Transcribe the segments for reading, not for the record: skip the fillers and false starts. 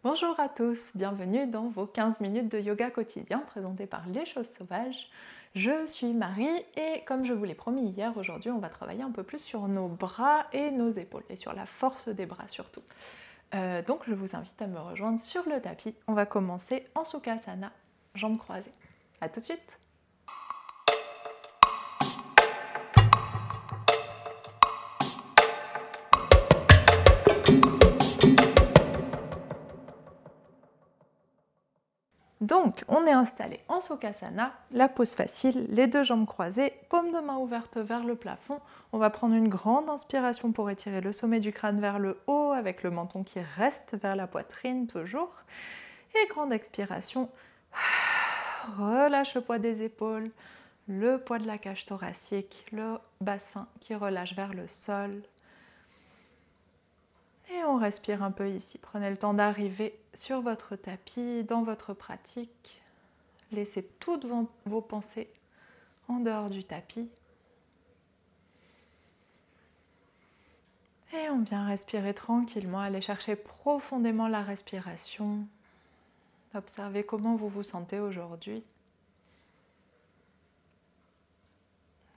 Bonjour à tous, bienvenue dans vos 15 minutes de yoga quotidien présentés par Les Choses Sauvages. Je suis Marie et comme je vous l'ai promis hier, aujourd'hui on va travailler un peu plus sur nos bras et nos épaules et sur la force des bras surtout. Donc je vous invite à me rejoindre sur le tapis. On va commencer en Sukhasana, jambes croisées. A tout de suite. Donc, on est installé en Sukhasana, la pose facile, les deux jambes croisées, paume de main ouverte vers le plafond. On va prendre une grande inspiration pour étirer le sommet du crâne vers le haut, avec le menton qui reste vers la poitrine toujours. Et grande expiration, relâche le poids des épaules, le poids de la cage thoracique, le bassin qui relâche vers le sol. Et on respire un peu ici. Prenez le temps d'arriver sur votre tapis, dans votre pratique. Laissez toutes vos pensées en dehors du tapis. Et on vient respirer tranquillement, aller chercher profondément la respiration. Observez comment vous vous sentez aujourd'hui.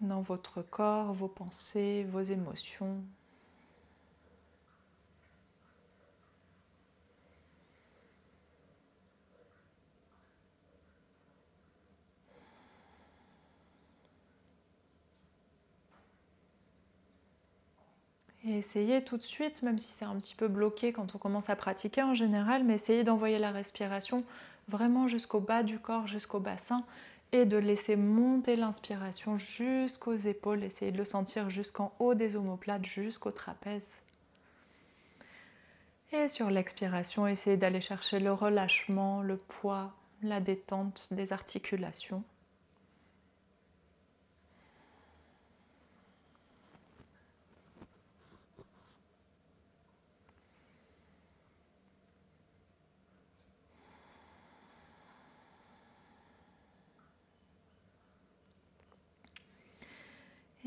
Dans votre corps, vos pensées, vos émotions. Et essayez tout de suite, même si c'est un petit peu bloqué quand on commence à pratiquer en général, mais essayez d'envoyer la respiration vraiment jusqu'au bas du corps, jusqu'au bassin, et de laisser monter l'inspiration jusqu'aux épaules. Essayez de le sentir jusqu'en haut des omoplates, jusqu'au trapèze. Et sur l'expiration, essayez d'aller chercher le relâchement, le poids, la détente des articulations.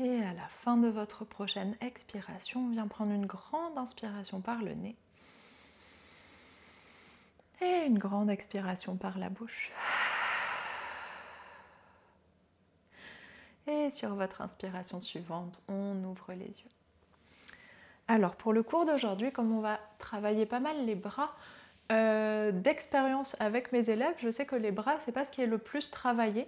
Et à la fin de votre prochaine expiration, on vient prendre une grande inspiration par le nez. Et une grande expiration par la bouche. Et sur votre inspiration suivante, on ouvre les yeux. Alors pour le cours d'aujourd'hui, comme on va travailler pas mal les bras, d'expérience avec mes élèves, je sais que les bras, c'est pas ce qui est le plus travaillé.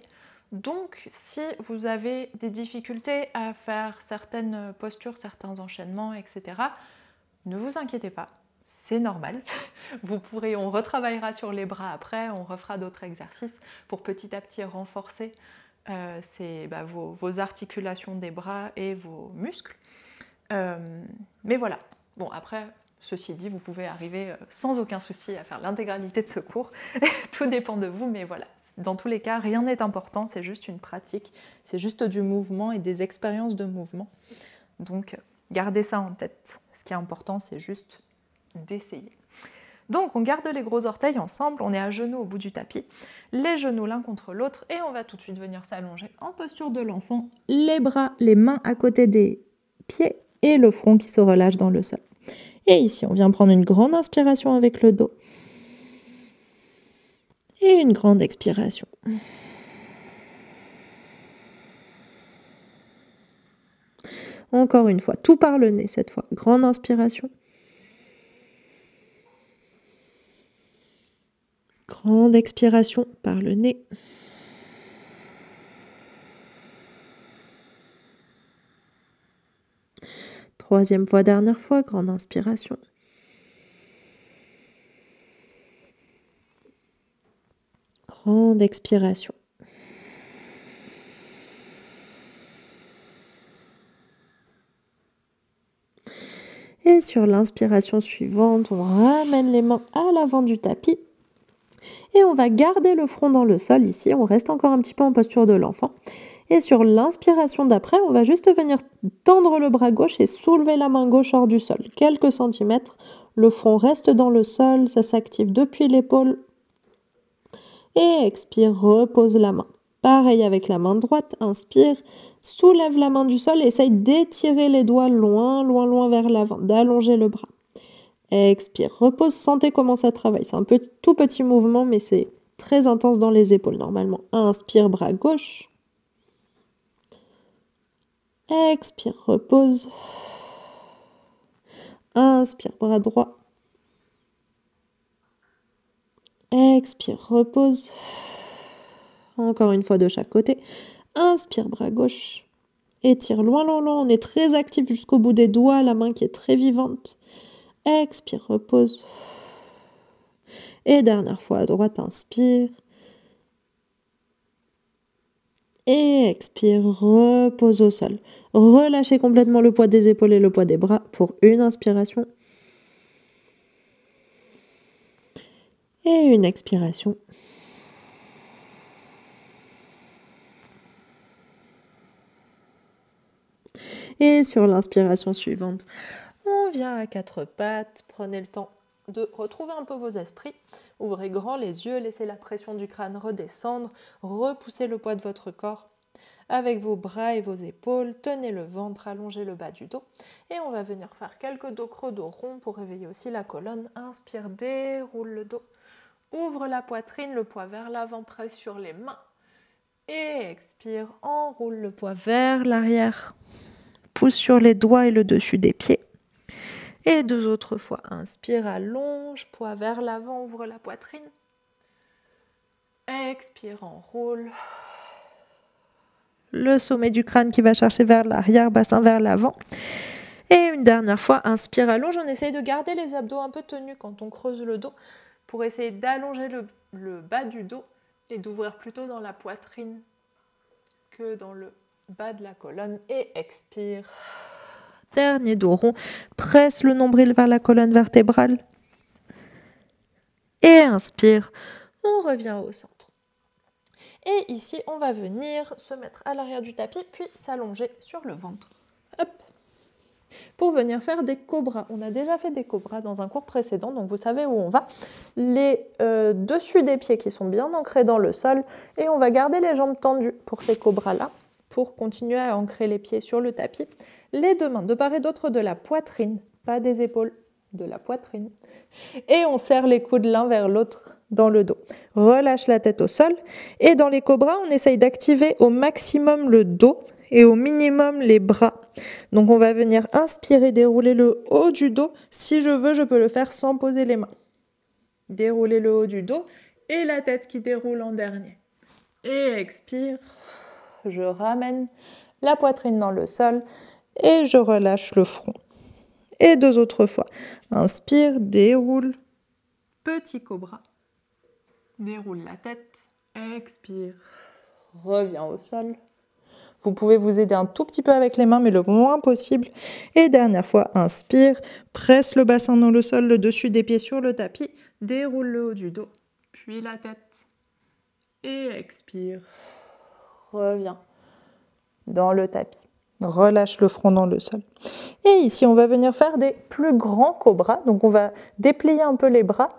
Donc si vous avez des difficultés à faire certaines postures, certains enchaînements, etc., ne vous inquiétez pas, c'est normal. On retravaillera sur les bras après, on refera d'autres exercices pour petit à petit renforcer vos articulations des bras et vos muscles. Mais voilà, bon après, ceci dit, vous pouvez arriver sans aucun souci à faire l'intégralité de ce cours. Tout dépend de vous, mais voilà. Dans tous les cas, rien n'est important, c'est juste une pratique, c'est juste du mouvement et des expériences de mouvement. Donc, gardez ça en tête. Ce qui est important, c'est juste d'essayer. Donc, on garde les gros orteils ensemble, on est à genoux au bout du tapis, les genoux l'un contre l'autre, et on va tout de suite venir s'allonger en posture de l'enfant, les bras, les mains à côté des pieds et le front qui se relâche dans le sol. Et ici, on vient prendre une grande inspiration avec le dos et une grande expiration. Encore une fois, tout par le nez cette fois. Grande inspiration. Grande expiration par le nez. Troisième fois, dernière fois, grande inspiration. Grande expiration. Et sur l'inspiration suivante, on ramène les mains à l'avant du tapis. Et on va garder le front dans le sol ici. On reste encore un petit peu en posture de l'enfant. Et sur l'inspiration d'après, on va juste venir tendre le bras gauche et soulever la main gauche hors du sol. Quelques centimètres. Le front reste dans le sol. Ça s'active depuis l'épaule. Et expire, repose la main. Pareil avec la main droite. Inspire, soulève la main du sol. Essaye d'étirer les doigts loin, loin, loin vers l'avant. D'allonger le bras. Expire, repose, sentez comment ça travaille. C'est un tout petit mouvement, mais c'est très intense dans les épaules normalement. Inspire, bras gauche. Expire, repose. Inspire, bras droit. Expire, repose. Encore une fois de chaque côté. Inspire, bras gauche. Étire loin, loin, loin. On est très actif jusqu'au bout des doigts. La main qui est très vivante. Expire, repose. Et dernière fois à droite, inspire. Et expire, repose au sol. Relâchez complètement le poids des épaules et le poids des bras pour une inspiration. Et une expiration. Et sur l'inspiration suivante, on vient à quatre pattes. Prenez le temps de retrouver un peu vos esprits. Ouvrez grand les yeux, laissez la pression du crâne redescendre. Repoussez le poids de votre corps avec vos bras et vos épaules. Tenez le ventre, allongez le bas du dos. Et on va venir faire quelques dos creux, dos rond pour réveiller aussi la colonne. Inspire, déroule le dos. Ouvre la poitrine, le poids vers l'avant, presse sur les mains. Et expire, enroule le poids vers l'arrière. Pousse sur les doigts et le dessus des pieds. Et deux autres fois. Inspire, allonge, poids vers l'avant, ouvre la poitrine. Expire, enroule. Le sommet du crâne qui va chercher vers l'arrière, bassin vers l'avant. Et une dernière fois, inspire, allonge. On essaye de garder les abdos un peu tenus quand on creuse le dos pour essayer d'allonger le bas du dos et d'ouvrir plutôt dans la poitrine que dans le bas de la colonne. Et expire. Dernier dos rond. Presse le nombril vers la colonne vertébrale. Et inspire. On revient au centre. Et ici, on va venir se mettre à l'arrière du tapis, puis s'allonger sur le ventre. Hop. Pour venir faire des cobras. On a déjà fait des cobras dans un cours précédent, donc vous savez où on va. Les dessus des pieds qui sont bien ancrés dans le sol, et on va garder les jambes tendues pour ces cobras-là, pour continuer à ancrer les pieds sur le tapis. Les deux mains de part et d'autre de la poitrine, pas des épaules, de la poitrine. Et on serre les coudes l'un vers l'autre dans le dos. Relâche la tête au sol. Et dans les cobras, on essaye d'activer au maximum le dos et au minimum les bras. Donc on va venir inspirer, dérouler le haut du dos. Si je veux, je peux le faire sans poser les mains. Dérouler le haut du dos et la tête qui déroule en dernier. Et expire. Je ramène la poitrine dans le sol et je relâche le front. Et deux autres fois. Inspire, déroule, petit cobra. Déroule la tête, expire, reviens au sol. Vous pouvez vous aider un tout petit peu avec les mains, mais le moins possible. Et dernière fois, inspire, presse le bassin dans le sol, le dessus des pieds sur le tapis, déroule le haut du dos, puis la tête. Et expire, reviens dans le tapis. Relâche le front dans le sol. Et ici, on va venir faire des plus grands cobras. Donc, on va déplier un peu les bras.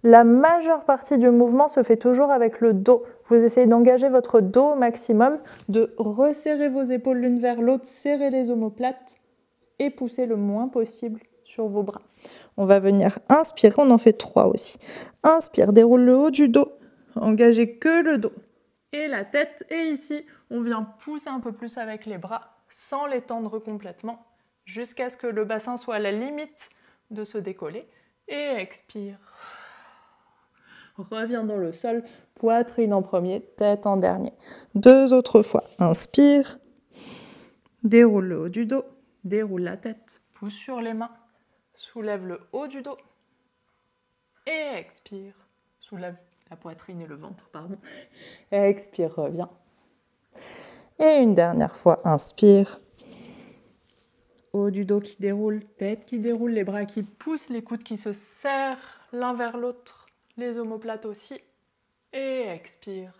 La majeure partie du mouvement se fait toujours avec le dos. Vous essayez d'engager votre dos au maximum, de resserrer vos épaules l'une vers l'autre, serrer les omoplates et pousser le moins possible sur vos bras. On va venir inspirer, on en fait 3 aussi. Inspire, déroule le haut du dos, engagez que le dos et la tête. Et ici, on vient pousser un peu plus avec les bras sans les tendre complètement, jusqu'à ce que le bassin soit à la limite de se décoller. Et expire. Reviens dans le sol, poitrine en premier, tête en dernier. 2 autres fois. Inspire. Déroule le haut du dos. Déroule la tête. Pousse sur les mains. Soulève le haut du dos. Et expire. Soulève la poitrine et le ventre, pardon. Expire, reviens. Et une dernière fois. Inspire. Haut du dos qui déroule, tête qui déroule, les bras qui poussent, les coudes qui se serrent l'un vers l'autre, les omoplates aussi. Et expire.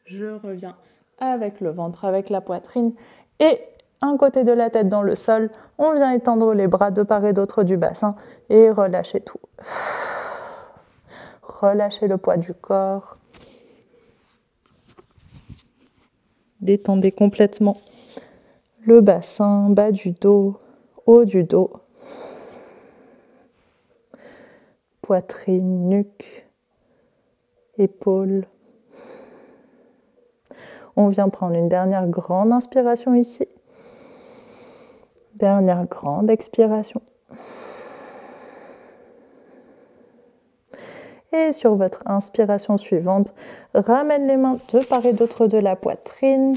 Je reviens avec le ventre, avec la poitrine. Et un côté de la tête dans le sol. On vient étendre les bras de part et d'autre du bassin et relâcher tout. Relâchez le poids du corps. Détendez complètement le bassin, bas du dos, haut du dos. poitrine, nuque, épaules. On vient prendre une dernière grande inspiration ici. Dernière grande expiration. Et sur votre inspiration suivante, ramène les mains de part et d'autre de la poitrine.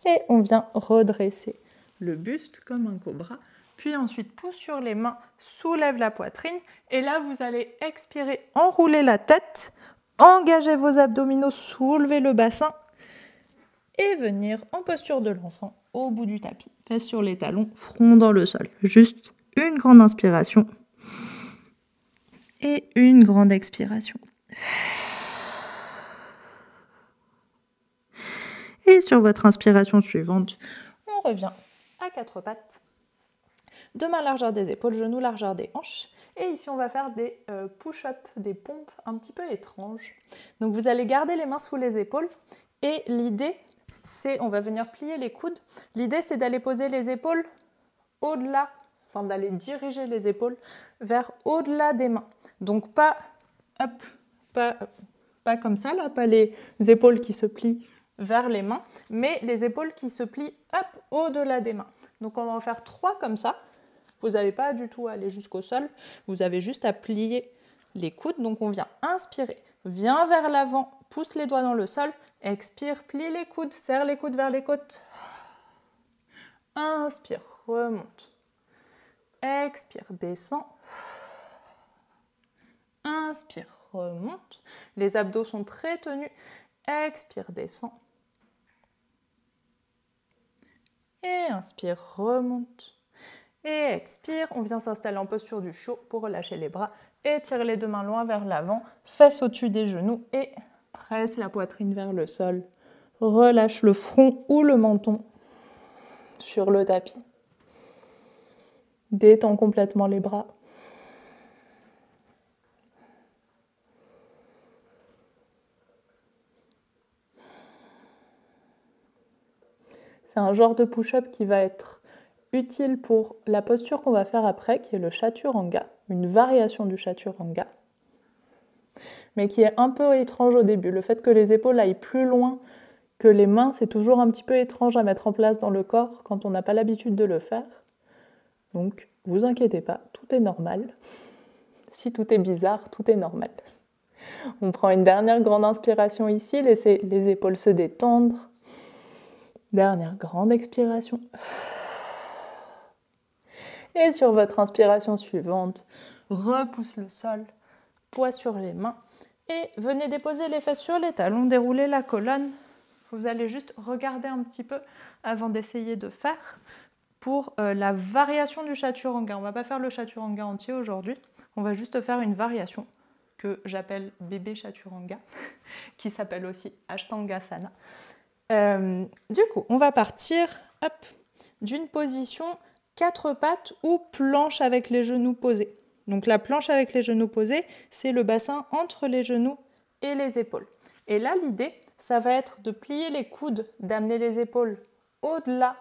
Et on vient redresser le buste comme un cobra. Puis ensuite, pousse sur les mains, soulève la poitrine. Et là, vous allez expirer, enrouler la tête, engager vos abdominaux, soulever le bassin et venir en posture de l'enfant au bout du tapis. Fesses sur les talons, front dans le sol. Juste une grande inspiration et une grande expiration. Et sur votre inspiration suivante, on revient à quatre pattes. Deux mains largeur des épaules, genoux largeur des hanches. Et ici, on va faire des push-ups, des pompes un petit peu étranges. Donc, vous allez garder les mains sous les épaules. Et l'idée, c'est, on va venir plier les coudes. L'idée, c'est d'aller poser les épaules au-delà, enfin d'aller diriger les épaules vers au-delà des mains. Donc, pas, hop, pas comme ça, là, pas les épaules qui se plient vers les mains, mais les épaules qui se plient hop, au-delà des mains. Donc, on va en faire 3 comme ça. Vous n'avez pas du tout à aller jusqu'au sol, vous avez juste à plier les coudes. Donc on vient inspirer, viens vers l'avant, pousse les doigts dans le sol, expire, plie les coudes, serre les coudes vers les côtes. Inspire, remonte. Expire, descend. Inspire, remonte. Les abdos sont très tenus. Expire, descend. Et inspire, remonte. Et expire, on vient s'installer en posture du chiot pour relâcher les bras. Étire les deux mains loin vers l'avant, fesses au-dessus des genoux et presse la poitrine vers le sol. Relâche le front ou le menton sur le tapis. Détends complètement les bras. C'est un genre de push-up qui va être utile pour la posture qu'on va faire après, qui est le chaturanga, une variation du chaturanga, mais qui est un peu étrange au début. Le fait que les épaules aillent plus loin que les mains, c'est toujours un petit peu étrange à mettre en place dans le corps quand on n'a pas l'habitude de le faire. Donc, vous inquiétez pas, tout est normal. Si tout est bizarre, tout est normal. On prend une dernière grande inspiration ici, laissez les épaules se détendre. Dernière grande expiration. Et sur votre inspiration suivante, repousse le sol, poids sur les mains et venez déposer les fesses sur les talons, dérouler la colonne. Vous allez juste regarder un petit peu avant d'essayer de faire pour la variation du chaturanga. On ne va pas faire le chaturanga entier aujourd'hui, on va juste faire une variation que j'appelle bébé chaturanga, qui s'appelle aussi Ashtangasana. Du coup, on va partir d'une position 4 pattes ou planche avec les genoux posés. Donc la planche avec les genoux posés, c'est le bassin entre les genoux et les épaules. Et là, l'idée, ça va être de plier les coudes, d'amener les épaules au-delà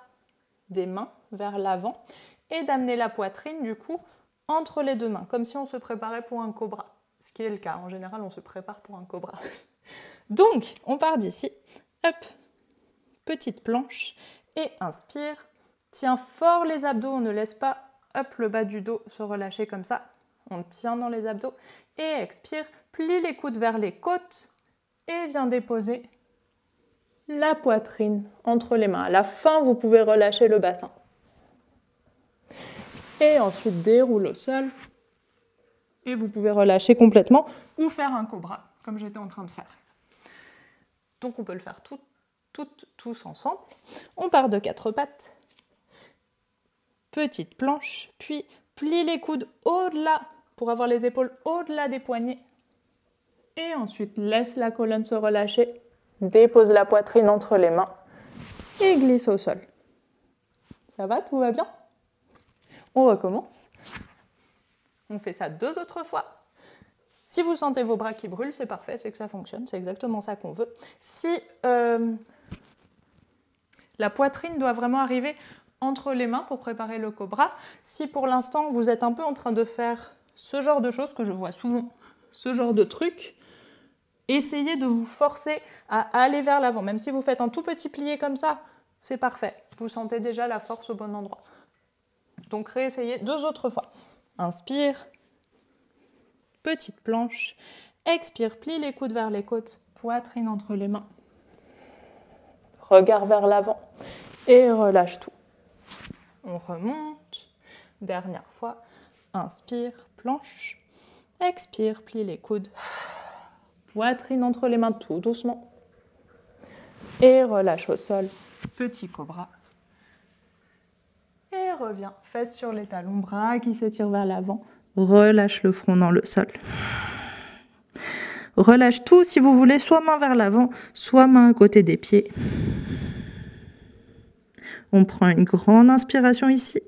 des mains, vers l'avant, et d'amener la poitrine, du coup, entre les deux mains, comme si on se préparait pour un cobra. Ce qui est le cas, en général, on se prépare pour un cobra. Donc, on part d'ici. Hop, petite planche, et inspire. Tiens fort les abdos, on ne laisse pas le bas du dos se relâcher comme ça. On tient dans les abdos et expire, plie les coudes vers les côtes et viens déposer la poitrine entre les mains. À la fin, vous pouvez relâcher le bassin. Et ensuite, déroule au sol et vous pouvez relâcher complètement ou faire un cobra, comme j'étais en train de faire. Donc, on peut le faire tous ensemble. On part de 4 pattes. Petite planche, puis plie les coudes au-delà pour avoir les épaules au-delà des poignets. Et ensuite, laisse la colonne se relâcher, dépose la poitrine entre les mains et glisse au sol. Ça va, tout va bien? On recommence. On fait ça 2 autres fois. Si vous sentez vos bras qui brûlent, c'est parfait, c'est que ça fonctionne, c'est exactement ça qu'on veut. Si la poitrine doit vraiment arriver entre les mains pour préparer le cobra. Si pour l'instant vous êtes un peu en train de faire ce genre de choses que je vois souvent, ce genre de trucs, essayez de vous forcer à aller vers l'avant. Même si vous faites un tout petit plié comme ça, c'est parfait. Vous sentez déjà la force au bon endroit. Donc réessayez 2 autres fois. Inspire, petite planche. Expire, plie les coudes vers les côtes, poitrine entre les mains. Regard vers l'avant et relâche tout. On remonte. Dernière fois. Inspire, planche. Expire, plie les coudes. Poitrine entre les mains, tout doucement. Et relâche au sol. Petit cobra. Et reviens. Fesses sur les talons, bras qui s'étirent vers l'avant. Relâche le front dans le sol. Relâche tout si vous voulez, soit main vers l'avant, soit main à côté des pieds. On prend une grande inspiration ici.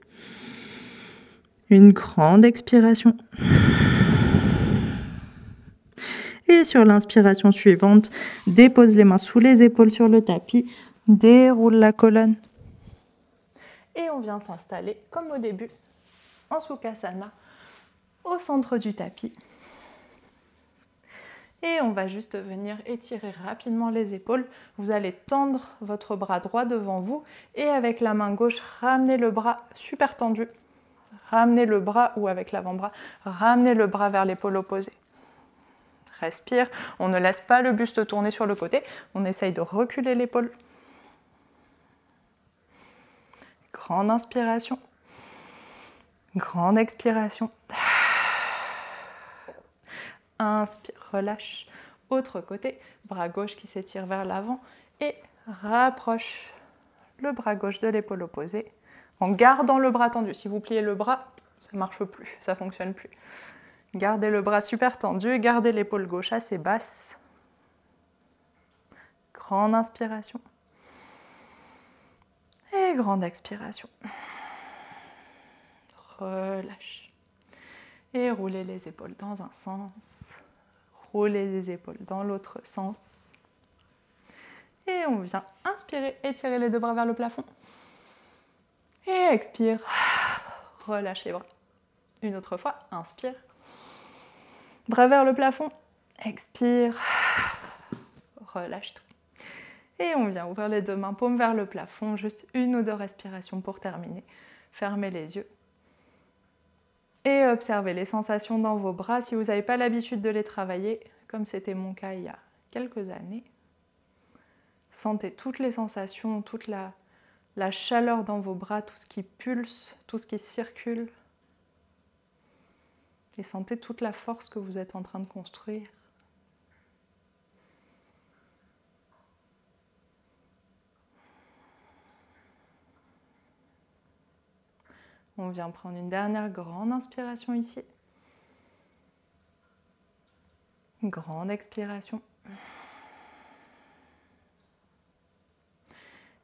Une grande expiration. Et sur l'inspiration suivante, dépose les mains sous les épaules sur le tapis, déroule la colonne. Et on vient s'installer, comme au début, en Sukhasana, au centre du tapis. Et on va juste venir étirer rapidement les épaules. Vous allez tendre votre bras droit devant vous et avec la main gauche, ramenez le bras super tendu. Ramenez le bras ou avec l'avant-bras, ramenez le bras vers l'épaule opposée. Respire, on ne laisse pas le buste tourner sur le côté, on essaye de reculer l'épaule. Grande inspiration, grande expiration. Inspire, relâche. Autre côté, bras gauche qui s'étire vers l'avant et rapproche le bras gauche de l'épaule opposée en gardant le bras tendu. Si vous pliez le bras, ça ne marche plus, ça ne fonctionne plus. Gardez le bras super tendu, gardez l'épaule gauche assez basse. Grande inspiration. Et grande expiration. Relâche. Et roulez les épaules dans un sens. Roulez les épaules dans l'autre sens. Et on vient inspirer, étirer les 2 bras vers le plafond. Et expire. Relâche les bras. Une autre fois, inspire. Bras vers le plafond. Expire. Relâche tout. Et on vient ouvrir les 2 mains, paume vers le plafond. Juste 1 ou 2 respirations pour terminer. Fermez les yeux. Et observez les sensations dans vos bras. Si vous n'avez pas l'habitude de les travailler, comme c'était mon cas il y a quelques années, sentez toutes les sensations, toute la chaleur dans vos bras, tout ce qui pulse, tout ce qui circule. Et sentez toute la force que vous êtes en train de construire. On vient prendre une dernière grande inspiration ici. Une grande expiration.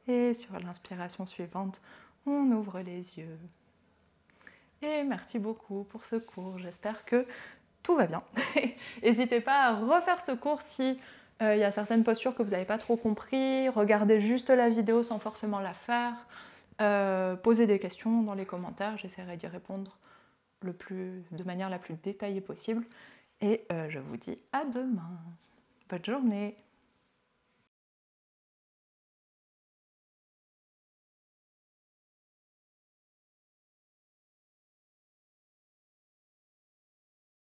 Et sur l'inspiration suivante, on ouvre les yeux. Et merci beaucoup pour ce cours. J'espère que tout va bien. N'hésitez pas à refaire ce cours si il y a certaines postures que vous n'avez pas trop compris. Regardez juste la vidéo sans forcément la faire. Posez des questions dans les commentaires. J'essaierai d'y répondre de manière la plus détaillée possible. Et je vous dis à demain. Bonne journée.